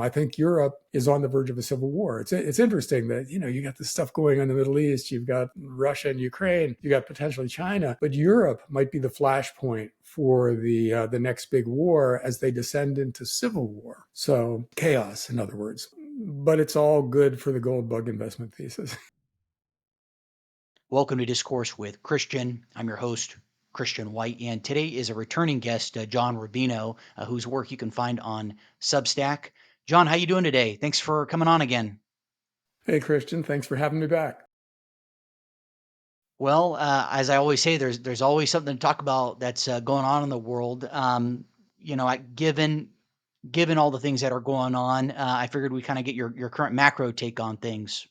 I think Europe is on the verge of a civil war. It's interesting that, you got this stuff going on in the Middle East. You've got Russia and Ukraine. You got potentially China, but Europe might be the flashpoint for the next big war as they descend into civil war. So chaos, in other words. But it's all good for the gold bug investment thesis. Welcome to Discourse with Christian. I'm your host, Christian White, and today is a returning guest, John Rubino, whose work you can find on Substack. John, how you doing today? Thanks for coming on again. Hey, Christian, thanks for having me back. Well, as I always say, there's always something to talk about that's going on in the world. Given all the things that are going on, I figured we kind of get your current macro take on things.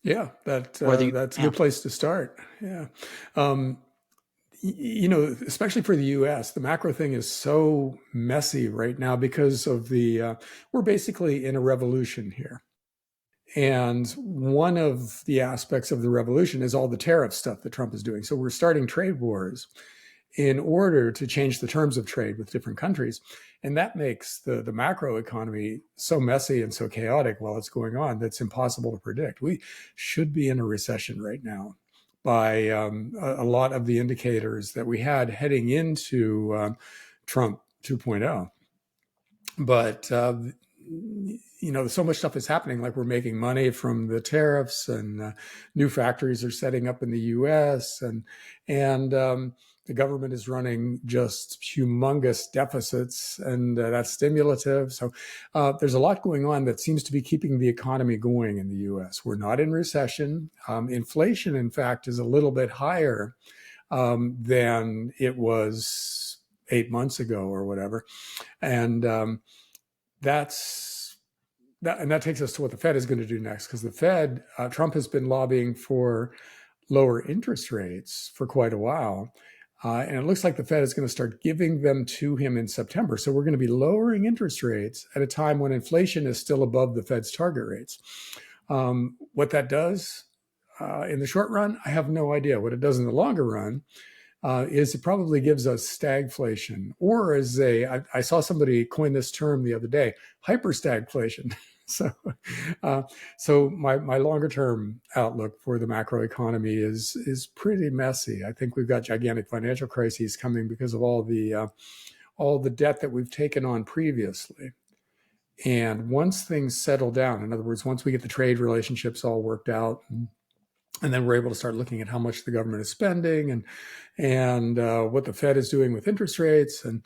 Yeah, that's a Yeah. good place to start. Yeah. Um, Especially for the US, the macro thing is so messy right now because of we're basically in a revolution here. And one of the aspects of the revolution is all the tariff stuff that Trump is doing. So we're starting trade wars in order to change the terms of trade with different countries. And that makes the macro economy so messy and so chaotic while it's going on that's impossible to predict. We should be in a recession right now by a lot of the indicators that we had heading into Trump 2.0. But so much stuff is happening. Like we're making money from the tariffs, and new factories are setting up in the U.S. and the government is running just humongous deficits, and that's stimulative. So there's a lot going on that seems to be keeping the economy going in the U.S. We're not in recession. Inflation, in fact, is a little bit higher than it was 8 months ago or whatever, and that takes us to what the Fed is going to do next, because the Fed, Trump has been lobbying for lower interest rates for quite a while. And it looks like the Fed is going to start giving them to him in September. So we're going to be lowering interest rates at a time when inflation is still above the Fed's target rates. What that does in the short run, I have no idea. What it does in the longer run is it probably gives us stagflation, or I saw somebody coin this term the other day, hyper-stagflation. So my longer term outlook for the macroeconomy is pretty messy. I think we've got gigantic financial crises coming because of all the debt that we've taken on previously. And once things settle down, in other words, once we get the trade relationships all worked out, and then we're able to start looking at how much the government is spending and what the Fed is doing with interest rates. And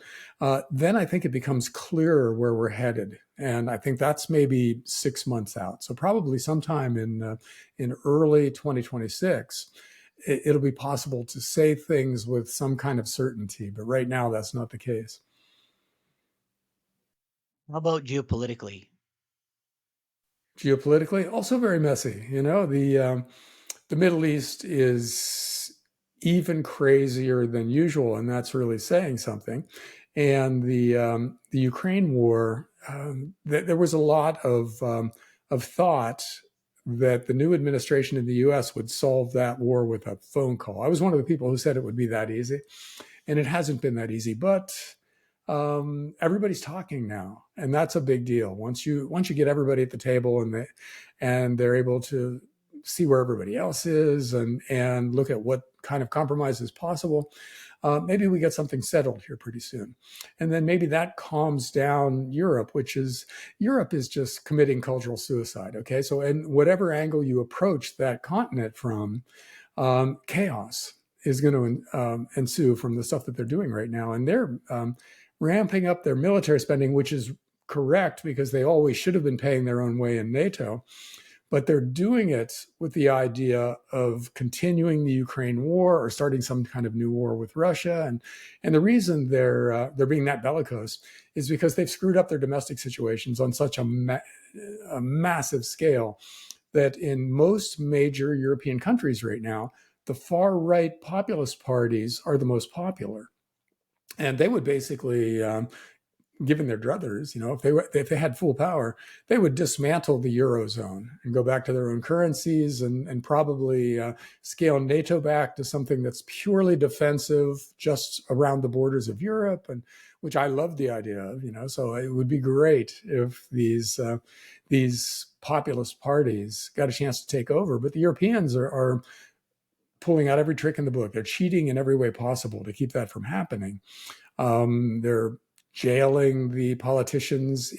then I think it becomes clearer where we're headed. And I think that's maybe 6 months out. So probably sometime in early 2026, it'll be possible to say things with some kind of certainty. But right now, that's not the case. How about geopolitically? Geopolitically, also very messy. The Middle East is even crazier than usual, and that's really saying something. And the Ukraine war, there was a lot of thought that the new administration in the U.S. would solve that war with a phone call. I was one of the people who said it would be that easy, and it hasn't been that easy. But everybody's talking now, and that's a big deal. Once you get everybody at the table and they're able to see where everybody else is and look at what kind of compromise is possible, maybe we get something settled here pretty soon. And then maybe that calms down Europe, Europe is just committing cultural suicide. Okay. So, and whatever angle you approach that continent from, chaos is going to ensue from the stuff that they're doing right now. And they're ramping up their military spending, which is correct because they always should have been paying their own way in NATO. But they're doing it with the idea of continuing the Ukraine war or starting some kind of new war with Russia. And the reason they're being that bellicose is because they've screwed up their domestic situations on such a massive scale that in most major European countries right now, the far right populist parties are the most popular. And they would basically given their druthers, if they had full power, they would dismantle the Eurozone and go back to their own currencies and probably scale NATO back to something that's purely defensive just around the borders of Europe. And which I love the idea of. So it would be great if these populist parties got a chance to take over. But the Europeans are pulling out every trick in the book. They're cheating in every way possible to keep that from happening. They're jailing the politicians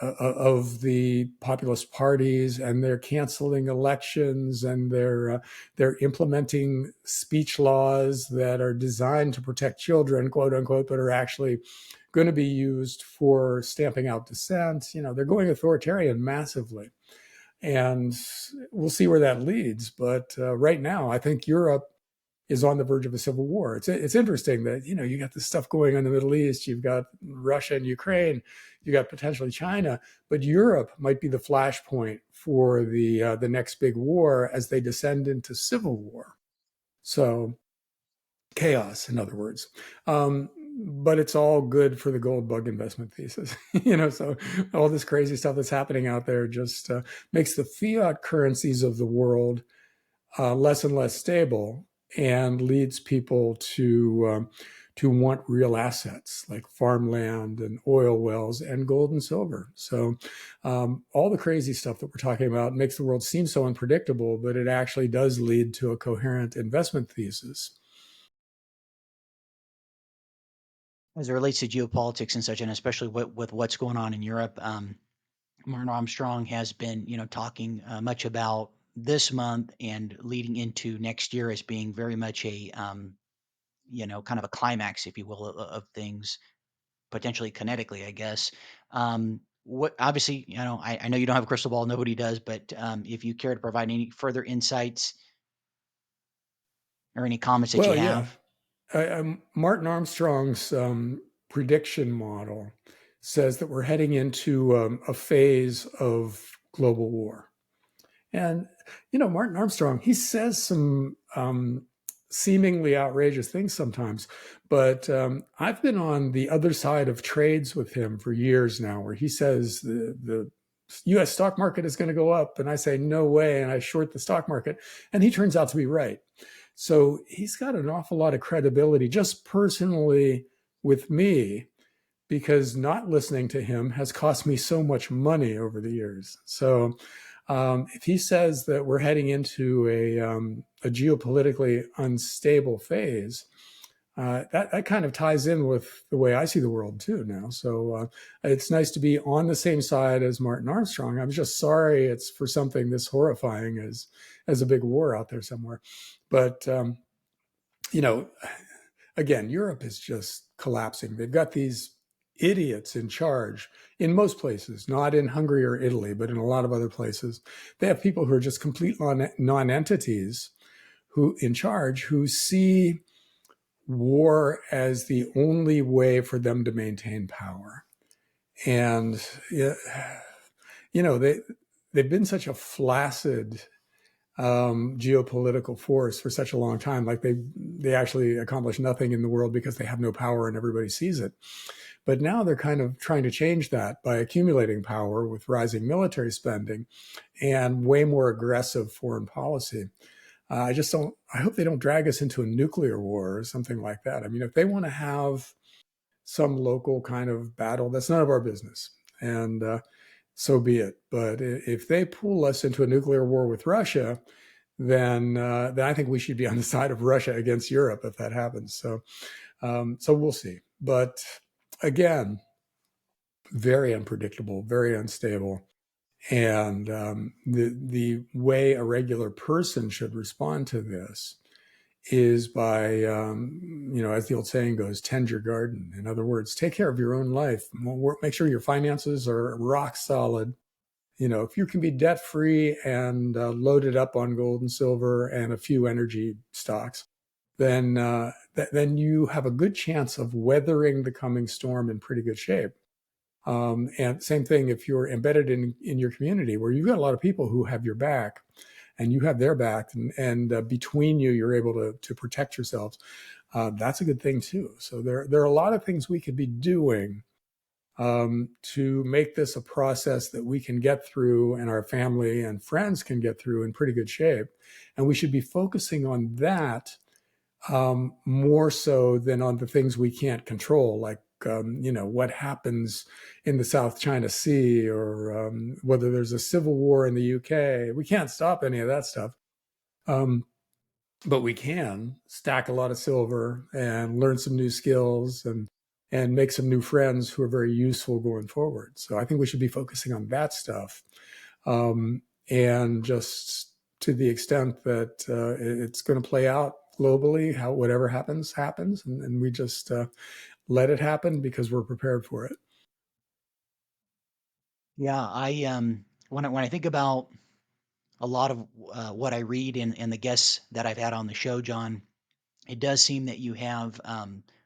of the populist parties, and they're canceling elections, and they're implementing speech laws that are designed to protect children, quote unquote, but are actually going to be used for stamping out dissent. They're going authoritarian massively, and we'll see where that leads. But right now, I think Europe is on the verge of a civil war. It's interesting that you got this stuff going on in the Middle East. You've got Russia and Ukraine. You got potentially China, but Europe might be the flashpoint for the next big war as they descend into civil war. So chaos, in other words. But it's all good for the gold bug investment thesis. So all this crazy stuff that's happening out there just makes the fiat currencies of the world less and less stable, and leads people to want real assets like farmland and oil wells and gold and silver. So all the crazy stuff that we're talking about makes the world seem so unpredictable, but it actually does lead to a coherent investment thesis. As it relates to geopolitics and such, and especially with what's going on in Europe, Martin Armstrong has been, talking much about this month and leading into next year as being very much a, kind of a climax, if you will, of things potentially kinetically, I guess. What obviously, I know you don't have a crystal ball, nobody does, but if you care to provide any further insights or any comments that you Well, yeah. have. Martin Armstrong's prediction model says that we're heading into a phase of global war. And, Martin Armstrong, he says some seemingly outrageous things sometimes, but I've been on the other side of trades with him for years now, where he says the US stock market is going to go up, and I say, no way, and I short the stock market, and he turns out to be right. So he's got an awful lot of credibility just personally with me, because not listening to him has cost me so much money over the years. So if he says that we're heading into a geopolitically unstable phase, that kind of ties in with the way I see the world too now. So it's nice to be on the same side as Martin Armstrong. I'm just sorry it's for something this horrifying as a big war out there somewhere. But again, Europe is just collapsing. They've got these idiots in charge in most places, not in Hungary or Italy, but in a lot of other places. They have people who are just complete non-entities who in charge, who see war as the only way for them to maintain power. And they've been such a flaccid geopolitical force for such a long time. Like they actually accomplish nothing in the world because they have no power and everybody sees it. But now they're kind of trying to change that by accumulating power with rising military spending and way more aggressive foreign policy. I hope they don't drag us into a nuclear war or something like that. I mean, if they want to have some local kind of battle, that's none of our business. And so be it. But if they pull us into a nuclear war with Russia, then I think we should be on the side of Russia against Europe if that happens. So we'll see. But again, very unpredictable, very unstable. And the way a regular person should respond to this is by, as the old saying goes, tend your garden. In other words, take care of your own life. Make sure your finances are rock solid. If you can be debt free and loaded up on gold and silver and a few energy stocks, then you have a good chance of weathering the coming storm in pretty good shape. And same thing if you're embedded in your community where you've got a lot of people who have your back and you have their back, and between you, you're able to protect yourselves. That's a good thing too. So there are a lot of things we could be doing to make this a process that we can get through and our family and friends can get through in pretty good shape. And we should be focusing on that more so than on the things we can't control, like what happens in the South China Sea, or whether there's a civil war in the UK. We can't stop any of that stuff, um, but we can stack a lot of silver and learn some new skills and make some new friends who are very useful going forward. So I think we should be focusing on that stuff, and just to the extent that it's going to play out globally, how whatever happens happens, and we just let it happen because we're prepared for it. Yeah, when I think about a lot of what I read and the guests that I've had on the show, John, it does seem that you have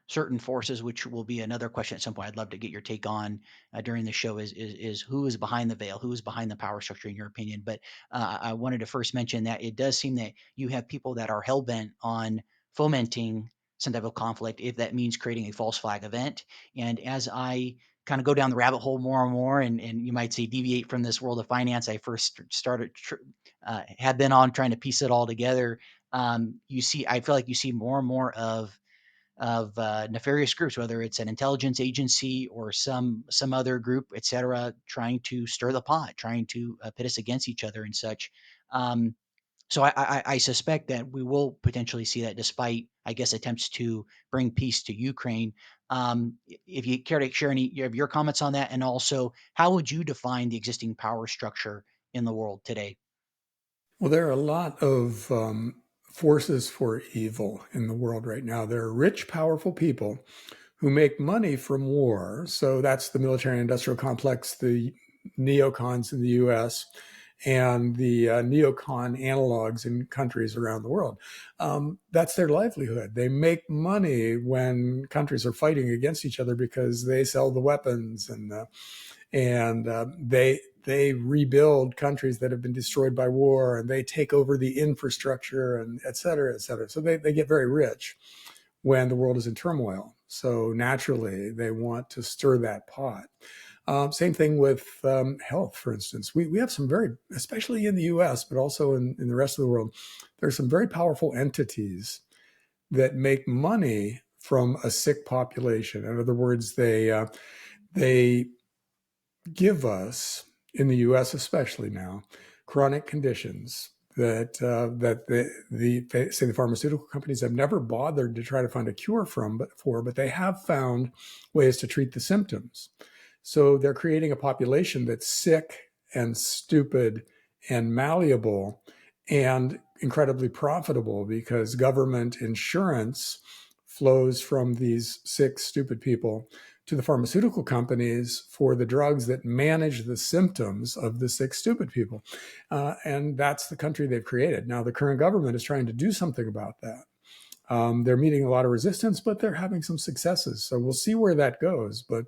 certain forces, which will be another question at some point. I'd love to get your take on during the show. Is who is behind the veil? Who is behind the power structure, in your opinion? But I wanted to first mention that it does seem that you have people that are hell bent on fomenting some type of conflict, if that means creating a false flag event. And as I kind of go down the rabbit hole more and more, and you might say deviate from this world of finance, I first started had been on trying to piece it all together. I feel like you see more and more of nefarious groups, whether it's an intelligence agency or some other group, et cetera, trying to stir the pot, trying to pit us against each other and such. Um, so I suspect that we will potentially see that, despite, I guess, attempts to bring peace to Ukraine. If you care to share any of your comments on that, and also how would you define the existing power structure in the world today? Well, there are a lot of forces for evil in the world right now. There are rich, powerful people who make money from war. So that's the military industrial complex, the neocons in the US, and the neocon analogs in countries around the world. That's their livelihood. They make money when countries are fighting against each other because they sell the weapons, and they rebuild countries that have been destroyed by war, and they take over the infrastructure, and et cetera, et cetera. So they get very rich when the world is in turmoil. So naturally, they want to stir that pot. Same thing with health, for instance. We have some very, especially in the US, but also in the rest of the world, there's some very powerful entities that make money from a sick population. In other words, they give us, in the U.S. especially now, chronic conditions that say the pharmaceutical companies have never bothered to try to find a cure but they have found ways to treat the symptoms. So they're creating a population that's sick and stupid and malleable and incredibly profitable, because government insurance flows from these sick, stupid people to the pharmaceutical companies for the drugs that manage the symptoms of the sick, stupid people. And that's the country they've created. Now, the current government is trying to do something about that. They're meeting a lot of resistance, but they're having some successes. So we'll see where that goes. But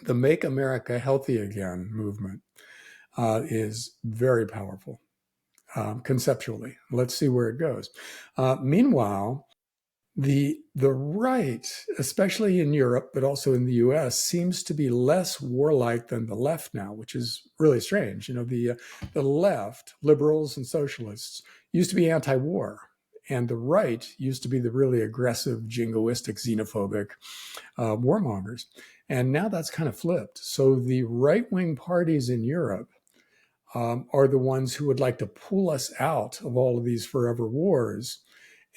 the Make America Healthy Again movement is very powerful conceptually. Let's see where it goes. Meanwhile, the right, especially in Europe, but also in the US, seems to be less warlike than the left now, which is really strange. The left, liberals and socialists, used to be anti-war, and the right used to be the really aggressive, jingoistic, xenophobic warmongers. And now that's kind of flipped. So the right-wing parties in Europe are the ones who would like to pull us out of all of these forever wars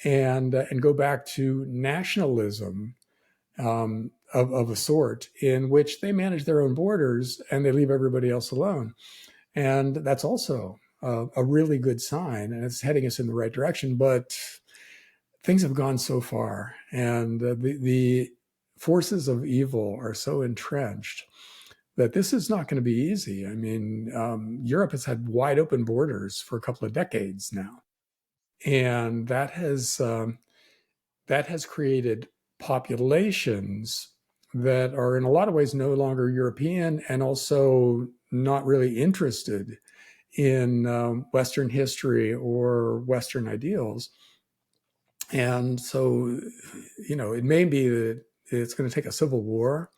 and go back to nationalism of a sort, in which they manage their own borders and they leave everybody else alone. And that's also a really good sign, and it's heading us in the right direction. But things have gone so far, and the forces of evil are so entrenched that this is not going to be easy. I mean, Europe has had wide open borders for a couple of decades now, and that has created populations that are in a lot of ways no longer European, and also not really interested in Western history or Western ideals. And so, it may be that it's going to take a civil war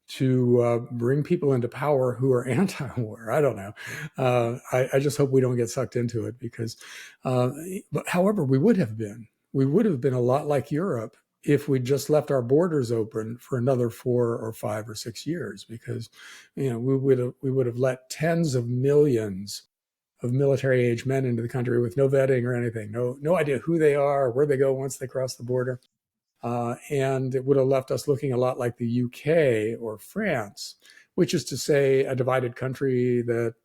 to bring people into power who are anti-war. I don't know. I just hope we don't get sucked into it, because, but however, we would have been we would have been a lot like Europe if we just left our borders open for another 4 or 5 or 6 years, because we would have let tens of millions of military age men into the country with no vetting or anything, no idea who they are, where they go once they cross the border. And it would have left us looking a lot like the UK or France, which is to say a divided country that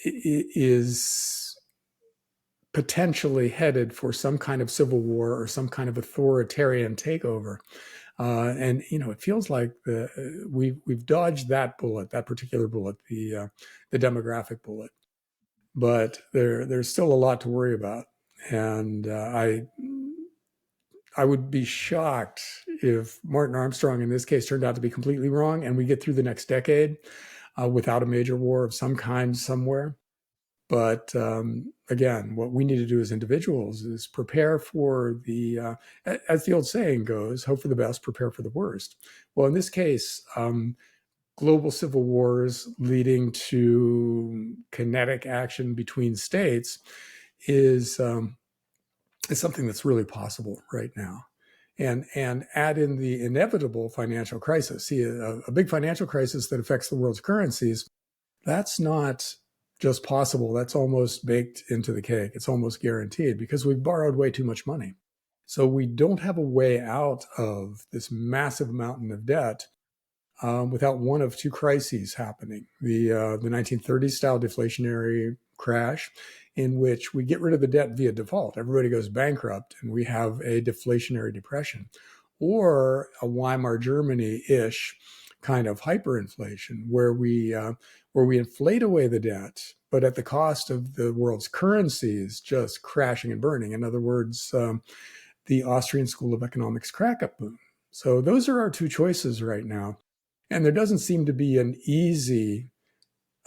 is potentially headed for some kind of civil war or some kind of authoritarian takeover. And it feels like we've dodged that bullet, that particular bullet, the demographic bullet. But there's still a lot to worry about, and I would be shocked if Martin Armstrong in this case turned out to be completely wrong, and we get through the next decade without a major war of some kind somewhere. But again, what we need to do as individuals is prepare for as the old saying goes, hope for the best, prepare for the worst. Well, in this case, global civil wars leading to kinetic action between states is something that's really possible right now. And add in the inevitable financial crisis. See, a big financial crisis that affects the world's currencies, that's not just possible, that's almost baked into the cake. It's almost guaranteed because we've borrowed way too much money. So we don't have a way out of this massive mountain of debt without one of two crises happening. The 1930s style deflationary crash, in which we get rid of the debt via default. Everybody goes bankrupt and we have a deflationary depression. Or a Weimar Germany-ish kind of hyperinflation, where we inflate away the debt, but at the cost of the world's currencies just crashing and burning. In other words, the Austrian School of Economics crack-up boom. So those are our two choices right now. And there doesn't seem to be an easy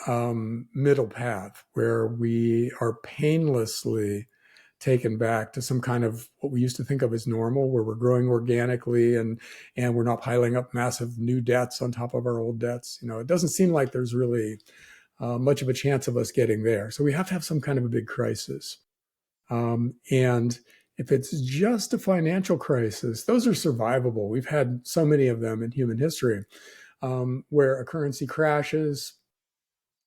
middle path where we are painlessly taken back to some kind of what we used to think of as normal, where we're growing organically and we're not piling up massive new debts on top of our old debts. It doesn't seem like there's really much of a chance of us getting there. So we have to have some kind of a big crisis. And if it's just a financial crisis, those are survivable. We've had so many of them in human history, where a currency crashes,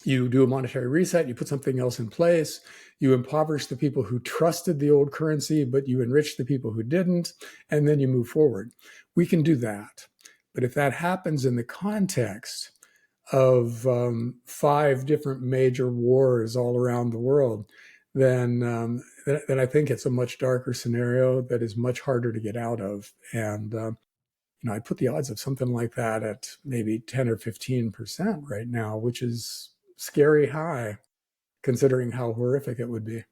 you do a monetary reset, you put something else in place, you impoverish the people who trusted the old currency, but you enrich the people who didn't, and then you move forward. We can do that. But if that happens in the context of 5 different major wars all around the world, then I think it's a much darker scenario that is much harder to get out of. And I put the odds of something like that at maybe 10 or 15% right now, which is scary high, considering how horrific it would be.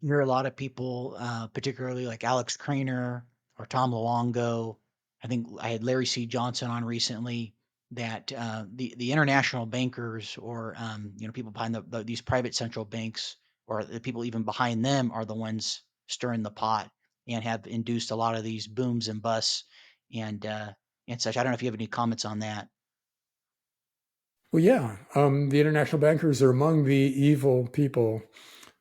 You hear a lot of people, particularly like Alex Craner or Tom Luongo. I think I had Larry C. Johnson on recently. That the international bankers or people behind these private central banks or the people even behind them are the ones stirring the pot and have induced a lot of these booms and busts and such. I don't know if you have any comments on that. Well, yeah, the international bankers are among the evil people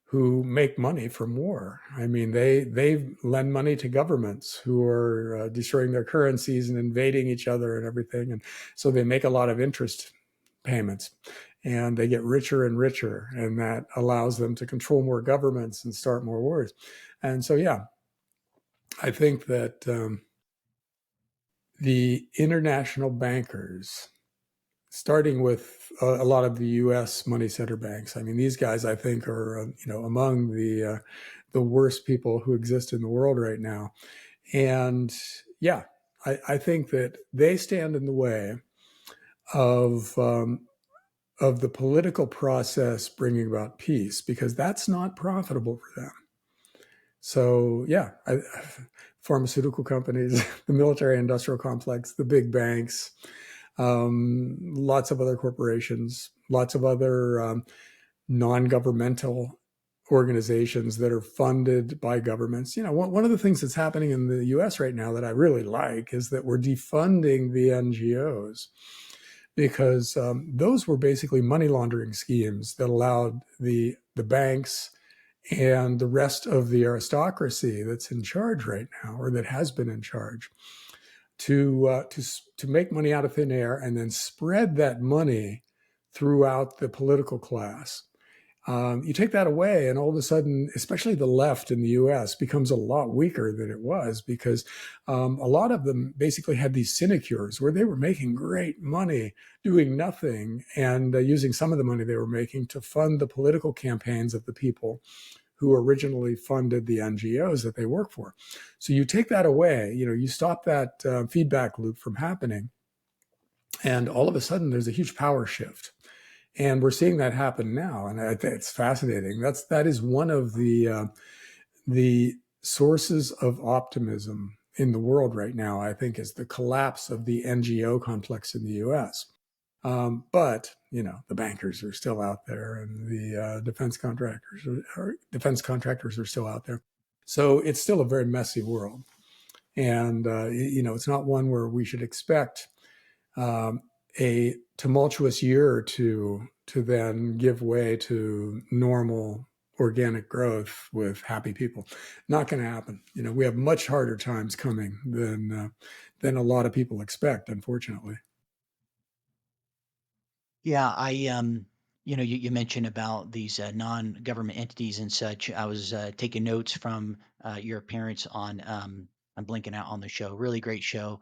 who make money from war. I mean, they lend money to governments who are destroying their currencies and invading each other and everything, and so they make a lot of interest payments, and they get richer and richer, and that allows them to control more governments and start more wars. And so, yeah, I think that the international bankers, starting with a lot of the U.S. money center banks. I mean, these guys, I think, are among the worst people who exist in the world right now. And yeah, I think that they stand in the way of the political process bringing about peace, because that's not profitable for them. So yeah, pharmaceutical companies, the military-industrial complex, the big banks. Lots of other corporations, lots of other non-governmental organizations that are funded by governments. One of the things that's happening in the US right now that I really like is that we're defunding the NGOs, because those were basically money laundering schemes that allowed the banks and the rest of the aristocracy that's in charge right now, or that has been in charge, to make money out of thin air and then spread that money throughout the political class. You take that away, and all of a sudden, especially the left in the US becomes a lot weaker than it was, because a lot of them basically had these sinecures where they were making great money doing nothing, and using some of the money they were making to fund the political campaigns of the people who originally funded the NGOs that they work for. So you take that away, you stop that feedback loop from happening, and all of a sudden there's a huge power shift. And we're seeing that happen now, and it's fascinating. That is one of the sources of optimism in the world right now, I think, is the collapse of the NGO complex in the U.S. But the bankers are still out there, and the defense contractors are still out there. So it's still a very messy world, and it's not one where we should expect a tumultuous year or two to then give way to normal organic growth with happy people. Not going to happen. We have much harder times coming than a lot of people expect, unfortunately. Yeah, you mentioned about these non-government entities and such. I was taking notes from your appearance on I'm blinking out on the show. Really great show,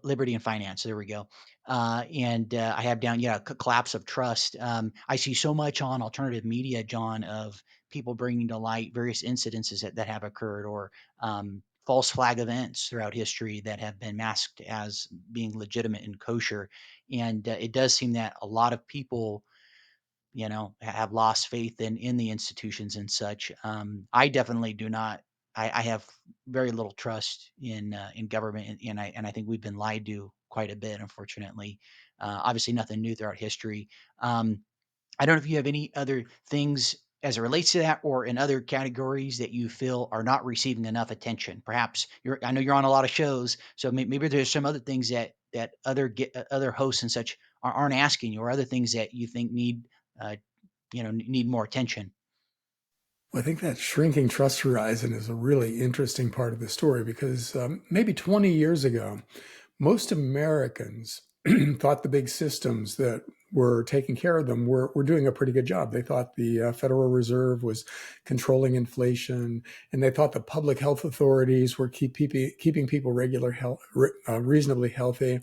Liberty and Finance. There we go. And I have down, yeah, collapse of trust. I see so much on alternative media, John, of people bringing to light various incidences that have occurred, or false flag events throughout history that have been masked as being legitimate and kosher. And it does seem that a lot of people, have lost faith in the institutions and such. I definitely do not. I have very little trust in government, and I think we've been lied to quite a bit, unfortunately. Obviously, nothing new throughout history. Um, I don't know if you have any other things as it relates to that, or in other categories that you feel are not receiving enough attention. Perhaps I know you're on a lot of shows, so maybe there's some other things that other hosts and such aren't asking you, or other things that you think uh, need more attention. Well, I think that shrinking trust horizon is a really interesting part of the story, because maybe 20 years ago, most Americans thought the big systems that were taking care of them were doing a pretty good job. They thought the Federal Reserve was controlling inflation, and they thought the public health authorities were keeping people reasonably healthy,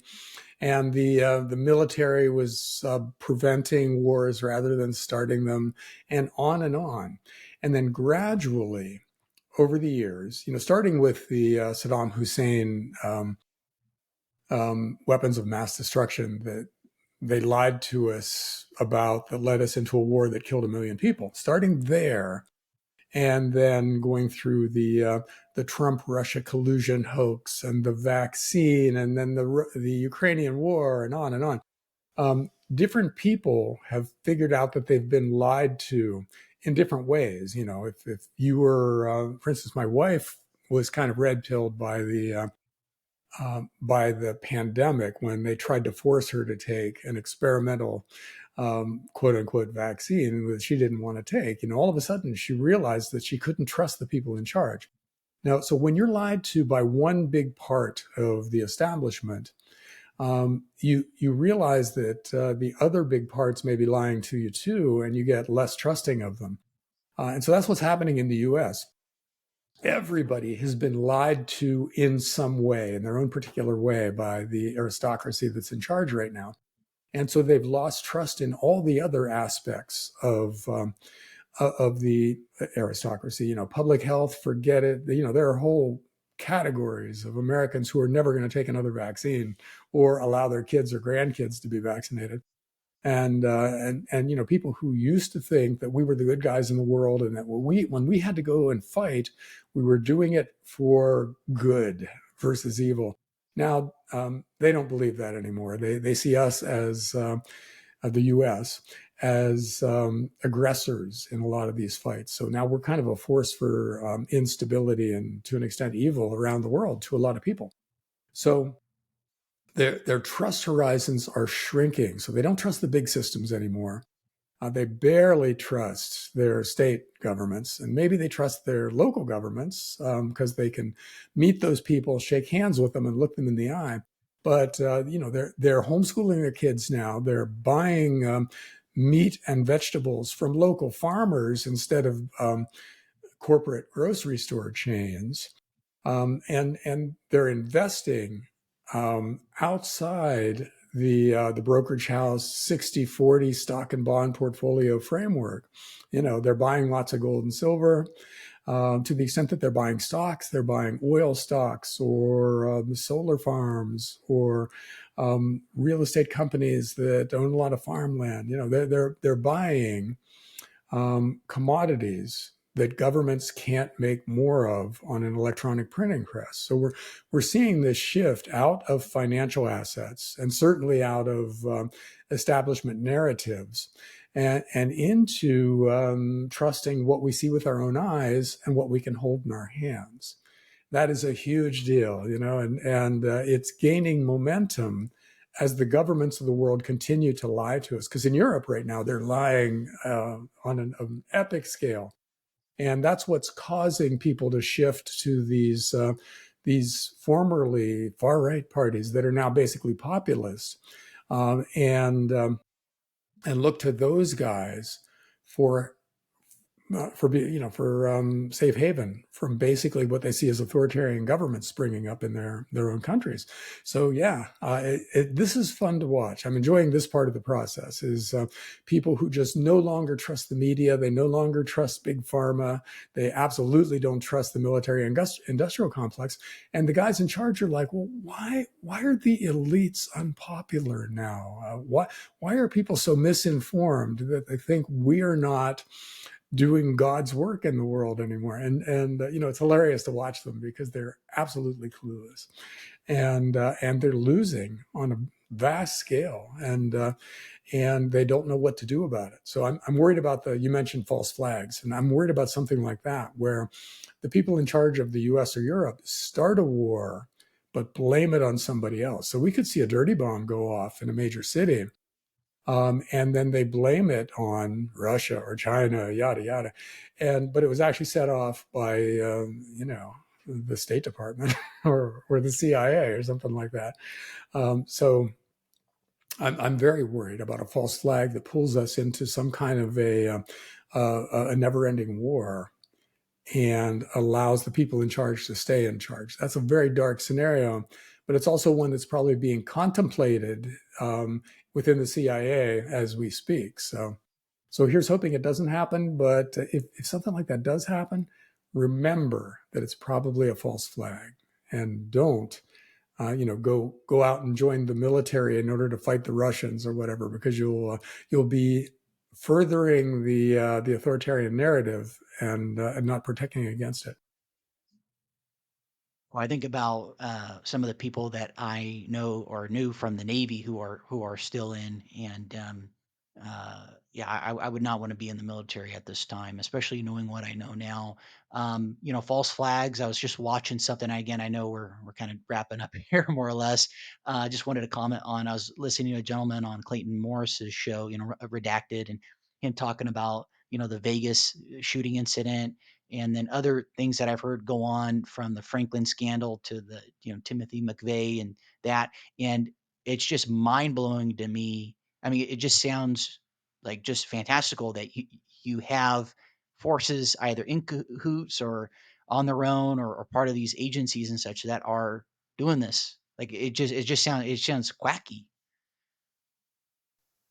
and the military was preventing wars rather than starting them, and on and on. And then gradually, over the years, starting with the Saddam Hussein weapons of mass destruction that they lied to us about, that led us into a war that killed 1 million people. Starting there, and then going through the Trump Russia collusion hoax, and the vaccine, and then the Ukrainian war, and on and on. Different people have figured out that they've been lied to in different ways. If you were, for instance, my wife was kind of red pilled by the pandemic, when they tried to force her to take an experimental quote unquote vaccine that she didn't want to take. All of a sudden she realized that she couldn't trust the people in charge. Now, so when you're lied to by one big part of the establishment, you realize that the other big parts may be lying to you too, and you get less trusting of them. And so that's what's happening in the US. Everybody has been lied to in some way, in their own particular way, by the aristocracy that's in charge right now. And so they've lost trust in all the other aspects of the aristocracy. Public health, forget it. There are whole categories of Americans who are never going to take another vaccine or allow their kids or grandkids to be vaccinated. And people who used to think that we were the good guys in the world, and that when we had to go and fight, we were doing it for good versus evil. Now they don't believe that anymore. They see us as the U.S. as aggressors in a lot of these fights. So now we're kind of a force for instability and, to an extent, evil around the world to a lot of people. So their trust horizons are shrinking. So they don't trust the big systems anymore. They barely trust their state governments, and maybe they trust their local governments because they can meet those people, shake hands with them, and look them in the eye. But they're homeschooling their kids now. They're buying meat and vegetables from local farmers instead of corporate grocery store chains, and they're investing outside the brokerage house 60-40 stock and bond portfolio framework. They're buying lots of gold and silver. To the extent that they're buying stocks, they're buying oil stocks or solar farms or real estate companies that own a lot of farmland. They're buying commodities that governments can't make more of on an electronic printing press. So we're seeing this shift out of financial assets and certainly out of establishment narratives and into trusting what we see with our own eyes and what we can hold in our hands. That is a huge deal, and it's gaining momentum as the governments of the world continue to lie to us. Because in Europe right now, they're lying on an epic scale. And that's what's causing people to shift to these formerly far-right parties that are now basically populist, and look to those guys for safe haven from basically what they see as authoritarian governments springing up in their own countries. So yeah, this is fun to watch. I'm enjoying this part of the process. Is people who just no longer trust the media, they no longer trust big pharma, they absolutely don't trust the military industrial complex, and the guys in charge are like, well, why are the elites unpopular now? Why are people so misinformed that they think we are not doing God's work in the world anymore? And it's hilarious to watch them because they're absolutely clueless, and they're losing on a vast scale, and they don't know what to do about it. So I'm worried about you mentioned false flags, and I'm worried about something like that, where the people in charge of the US or Europe start a war, but blame it on somebody else. So we could see a dirty bomb go off in a major city, and then they blame it on Russia or China, yada yada, but it was actually set off by the State Department or the CIA or something like that. So I'm very worried about a false flag that pulls us into some kind of a never-ending war and allows the people in charge to stay in charge. That's a very dark scenario, but it's also one that's probably being contemplated within the CIA as we speak. So here's hoping it doesn't happen. But if something like that does happen, remember that it's probably a false flag, and don't go out and join the military in order to fight the Russians or whatever, because you'll be furthering the authoritarian narrative and not protecting against it. Well, I think about some of the people that I know or knew from the Navy who are still in, and yeah, I would not want to be in the military at this time, especially knowing what I know now. False flags. I was just watching something. Again, I know we're kind of wrapping up here more or less. I just wanted to comment on. I was listening to a gentleman on Clayton Morris's show, Redacted, and him talking about the Vegas shooting incident, and then other things that I've heard go on, from the Franklin scandal to the Timothy McVeigh and that, and it's just mind blowing to me. I mean, it just sounds like just fantastical that you have forces either in cahoots or on their own, or part of these agencies and such that are doing this. Like it sounds quacky.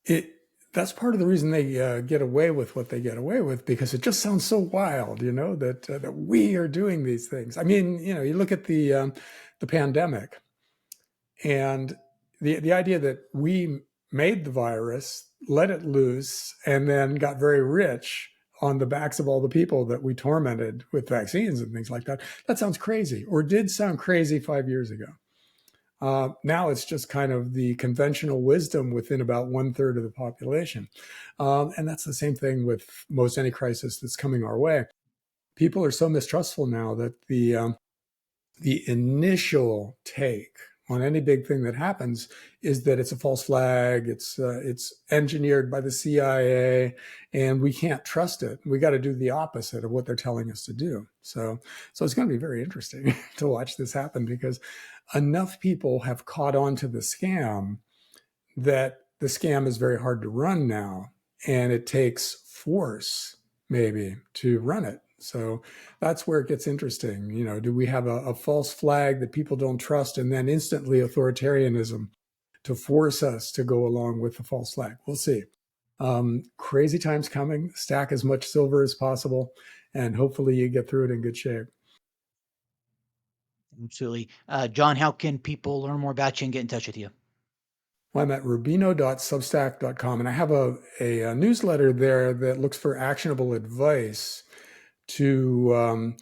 It That's part of the reason they get away with what they get away with, because it just sounds so wild, that we are doing these things. I mean, you look at the pandemic, and the idea that we made the virus, let it loose, and then got very rich on the backs of all the people that we tormented with vaccines and things like that. That sounds crazy, or did sound crazy 5 years ago. Now it's just kind of the conventional wisdom within about 1/3 of the population. And that's the same thing with most any crisis that's coming our way. People are so mistrustful now that the initial take on any big thing that happens is that it's a false flag. It's engineered by the CIA, and we can't trust it. We got to do the opposite of what they're telling us to do. So it's going to be very interesting to watch this happen, because enough people have caught on to the scam that the scam is very hard to run now, and it takes force maybe to run it. So that's where it gets interesting. Do we have a false flag that people don't trust, and then instantly authoritarianism to force us to go along with the false flag? We'll see. Crazy times coming. Stack as much silver as possible, and hopefully you get through it in good shape. Absolutely. John, how can people learn more about you and get in touch with you? Well, I'm at rubino.substack.com, and I have a newsletter there that looks for actionable advice to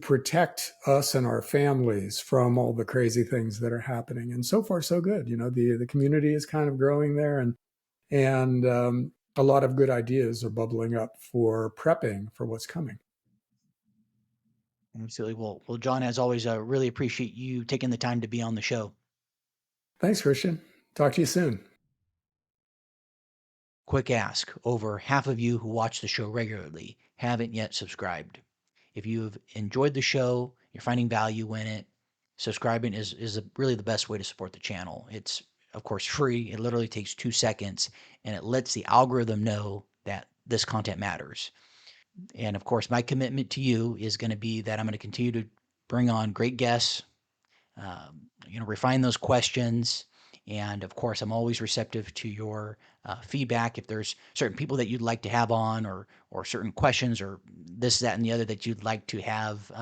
protect us and our families from all the crazy things that are happening. And so far, so good. The community is kind of growing there, and a lot of good ideas are bubbling up for prepping for what's coming. Absolutely. Well, John, as always, I really appreciate you taking the time to be on the show. Thanks, Christian. Talk to you soon. Quick ask. Over half of you who watch the show regularly haven't yet subscribed. If you've enjoyed the show, you're finding value in it, subscribing is really the best way to support the channel. It's, of course, free. It literally takes 2 seconds, and it lets the algorithm know that this content matters. And of course, my commitment to you is going to be that I'm going to continue to bring on great guests, refine those questions. And of course, I'm always receptive to your feedback. If there's certain people that you'd like to have on, or certain questions, or this, that, and the other that you'd like to have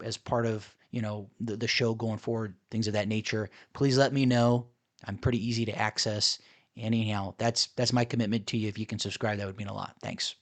as part of the show going forward, things of that nature, please let me know. I'm pretty easy to access. Anyhow, that's my commitment to you. If you can subscribe, that would mean a lot. Thanks.